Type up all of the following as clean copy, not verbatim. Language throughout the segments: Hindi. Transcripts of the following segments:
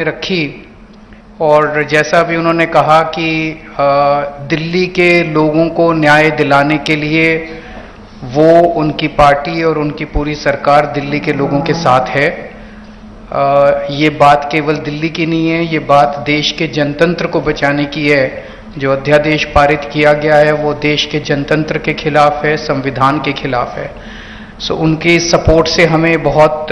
रखी। और जैसा भी उन्होंने कहा कि दिल्ली के लोगों को न्याय दिलाने के लिए वो उनकी पार्टी और उनकी पूरी सरकार दिल्ली के लोगों के साथ है। ये बात केवल दिल्ली की नहीं है, ये बात देश के जनतंत्र को बचाने की है। जो अध्यादेश पारित किया गया है वो देश के जनतंत्र के खिलाफ है, संविधान के खिलाफ है। सो उनके सपोर्ट से हमें बहुत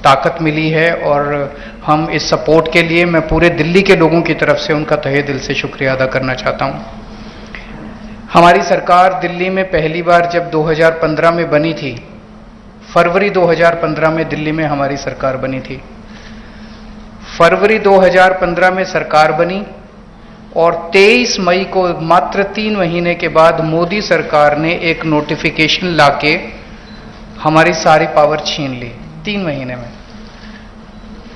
ताकत मिली है और हम इस सपोर्ट के लिए मैं पूरे दिल्ली के लोगों की तरफ से उनका तहे दिल से शुक्रिया अदा करना चाहता हूं। हमारी सरकार दिल्ली में पहली बार जब 2015 में बनी थी, फरवरी 2015 में दिल्ली में हमारी सरकार बनी थी। फरवरी 2015 में सरकार बनी और 23 मई को मात्र 3 महीने के बाद मोदी सरकार ने एक नोटिफिकेशन लाके हमारी सारी पावर छीन ली 3 महीने में।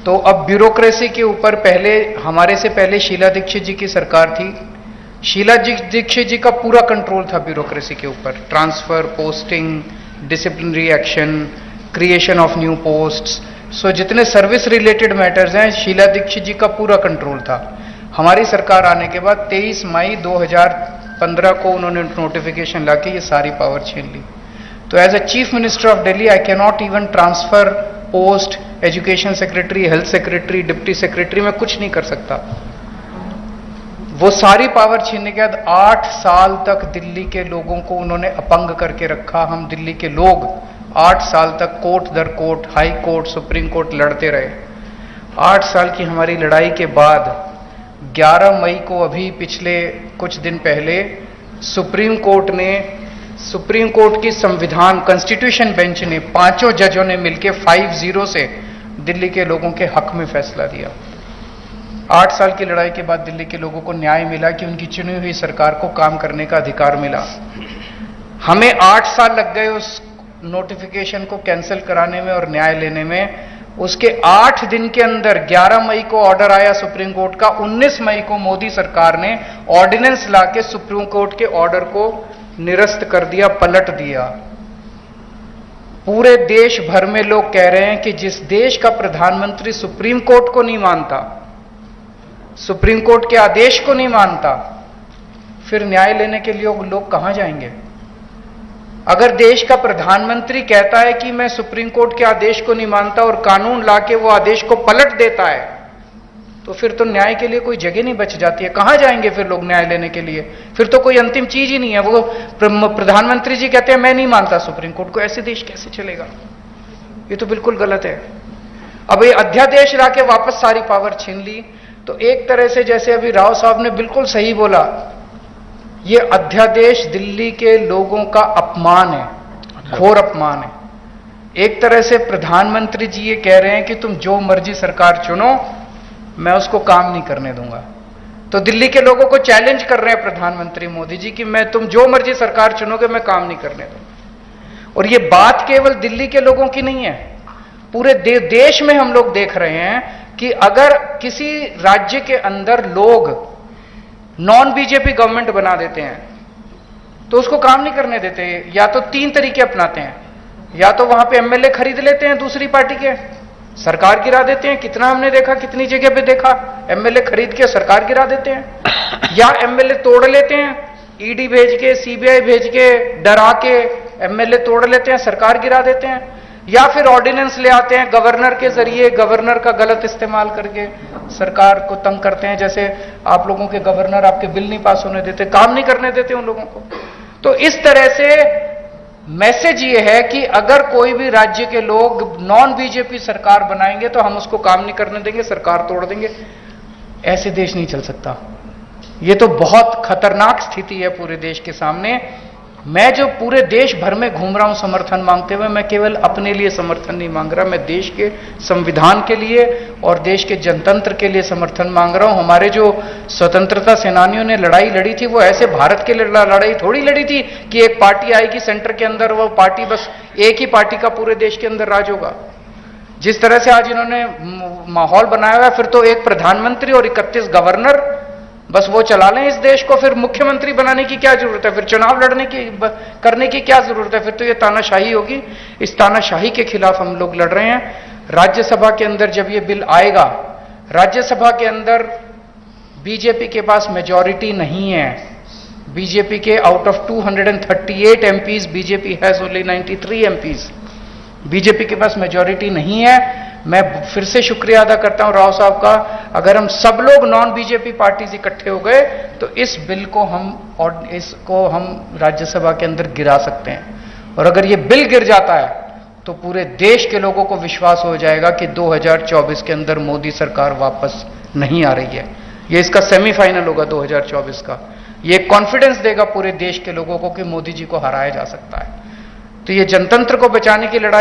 तो अब ब्यूरोक्रेसी के ऊपर हमारे से पहले शीला दीक्षित जी की सरकार थी। शीला दीक्षित जी का पूरा कंट्रोल था ब्यूरोक्रेसी के ऊपर, transfer, posting, disciplinary action, creation of new posts. So जितने सर्विस रिलेटेड मैटर्स हैं, शीला दीक्षित जी का पूरा कंट्रोल था। हमारी सरकार आने के बाद 23 मई 2015 को उन्होंने नोटिफिकेशन लाके ये सारी पावर छीन ली। तो as a chief minister of Delhi I can not even transfer post, education secretary, health secretary, deputy secretary, मैं कुछ नहीं कर सकता। वो सारी पावर छीनने के बाद 8 साल तक दिल्ली के लोगों को उन्होंने अपंग करके रखा। हम दिल्ली के लोग 8 साल तक कोर्ट दर court, high court, supreme court लड़ते रहे। 8 साल की हमारी लड़ाई के बाद 11 मई को, अभी पिछले कुछ दिन पहले, सुप्रीम कोर्ट की संविधान कॉन्स्टिट्यूशन बेंच ने 5 जजों ने मिलकर 5-0 से दिल्ली के लोगों के हक में फैसला दिया। 8 साल की लड़ाई के बाद दिल्ली के लोगों को न्याय मिला कि उनकी चुनी हुई सरकार को काम करने का अधिकार मिला। हमें 8 साल लग गए उस नोटिफिकेशन को कैंसिल कराने में और न्याय लेने में। उसके 8 दिन के अंदर 11 मई को ऑर्डर आया सुप्रीम कोर्ट का। 19 मई को मोदी सरकार ने ऑर्डिनेंस लाके सुप्रीम कोर्ट के ऑर्डर को निरस्त कर दिया, पलट दिया। पूरे देश भर में लोग कह रहे हैं कि जिस देश का प्रधानमंत्री सुप्रीम कोर्ट को नहीं मानता, सुप्रीम कोर्ट के आदेश को नहीं मानता, फिर न्याय लेने के लिए लोग कहां जाएंगे? अगर देश का प्रधानमंत्री कहता है कि मैं सुप्रीम कोर्ट के आदेश को नहीं मानता और कानून लाके वो आदेश को पलट देता है, तो फिर तो न्याय के लिए कोई जगह नहीं बच जाती है। कहां जाएंगे फिर लोग न्याय लेने के लिए? फिर तो कोई अंतिम चीज ही नहीं है। वो प्रधानमंत्री जी कहते हैं मैं नहीं मानता सुप्रीम कोर्ट को, ऐसे देश कैसे चलेगा? ये तो बिल्कुल गलत है। अब ये अध्यादेश लाके वापस सारी पावर छीन ली। तो एक तरह से, जैसे अभी राव साहब ने बिल्कुल सही बोला, ये अध्यादेश दिल्ली के लोगों का अपमान है, घोर अपमान है। एक तरह से प्रधानमंत्री जी ये कह रहे हैं कि तुम जो मर्जी सरकार चुनो, मैं उसको काम नहीं करने दूंगा। तो दिल्ली के लोगों को चैलेंज कर रहे हैं प्रधानमंत्री मोदी जी कि मैं, तुम जो मर्जी सरकार चुनोगे, मैं काम नहीं करने दूंगा। और ये बात केवल दिल्ली के लोगों की नहीं है, पूरे देश में हम लोग देख रहे हैं कि अगर किसी राज्य के अंदर लोग नॉन बीजेपी गवर्नमेंट बना देते हैं तो उसको काम नहीं करने देते। या तो 3 तरीके अपनाते हैं, या तो वहां पे एमएलए खरीद लेते हैं दूसरी पार्टी के, सरकार गिरा देते हैं। कितना हमने देखा, कितनी जगह पे देखा, एमएलए खरीद के सरकार गिरा देते हैं। या एमएलए तोड़ लेते हैं, ईडी भेज के, सीबीआई भेज के, डरा के एमएलए तोड़ लेते हैं, सरकार गिरा देते हैं। या फिर ऑर्डिनेंस ले आते हैं गवर्नर के जरिए, गवर्नर का गलत इस्तेमाल करके सरकार को तंग करते हैं। जैसे आप लोगों के गवर्नर आपके बिल नहीं पास होने देते, काम नहीं करने देते उन लोगों को। तो इस तरह से मैसेज ये है कि अगर कोई भी राज्य के लोग नॉन बीजेपी सरकार बनाएंगे तो हम उसको काम नहीं करने देंगे, सरकार तोड़ देंगे। ऐसे देश नहीं चल सकता। ये तो बहुत खतरनाक स्थिति है पूरे देश के सामने। मैं जो पूरे देश भर में घूम रहा हूं समर्थन मांगते हुए, मैं केवल अपने लिए समर्थन नहीं मांग रहा, मैं देश के संविधान के लिए और देश के जनतंत्र के लिए समर्थन मांग रहा हूं। हमारे जो स्वतंत्रता सेनानियों ने लड़ाई लड़ी थी, वो ऐसे भारत के लिए लड़ाई थोड़ी लड़ी थी कि एक पार्टी आएगी सेंटर के अंदर, वो पार्टी बस एक ही पार्टी का पूरे देश के अंदर राज होगा। जिस तरह से आज इन्होंने माहौल बनाया हुआ है, फिर तो एक प्रधानमंत्री और 31 गवर्नर बस वो चला लें इस देश को, फिर मुख्यमंत्री बनाने की क्या जरूरत है? फिर चुनाव करने की क्या जरूरत है? फिर तो ये तानाशाही होगी। इस तानाशाही के खिलाफ हम लोग लड़ रहे हैं। राज्यसभा के अंदर जब ये बिल आएगा राज्यसभा के अंदर बीजेपी के पास मेजॉरिटी नहीं है। बीजेपी के out of 238 MPs, BJP has only 93 MPs. BJP के पास मेजॉरिटी नहीं है। मैं फिर से शुक्रिया अदा करता हूं राव साहब का। अगर हम सब लोग नॉन बीजेपी पार्टीज इकट्ठे हो गए तो इस बिल को हम राज्यसभा के अंदर गिरा सकते हैं। और अगर ये बिल गिर जाता है तो पूरे देश के लोगों को विश्वास हो जाएगा कि 2024 के अंदर मोदी सरकार वापस नहीं आ रही है। ये इसका सेमीफाइनल होगा 2024 का। ये कॉन्फिडेंस देगा पूरे देश के लोगों को कि मोदी जी को हराया जा सकता है। तो ये जनतंत्र को बचाने की लड़ाई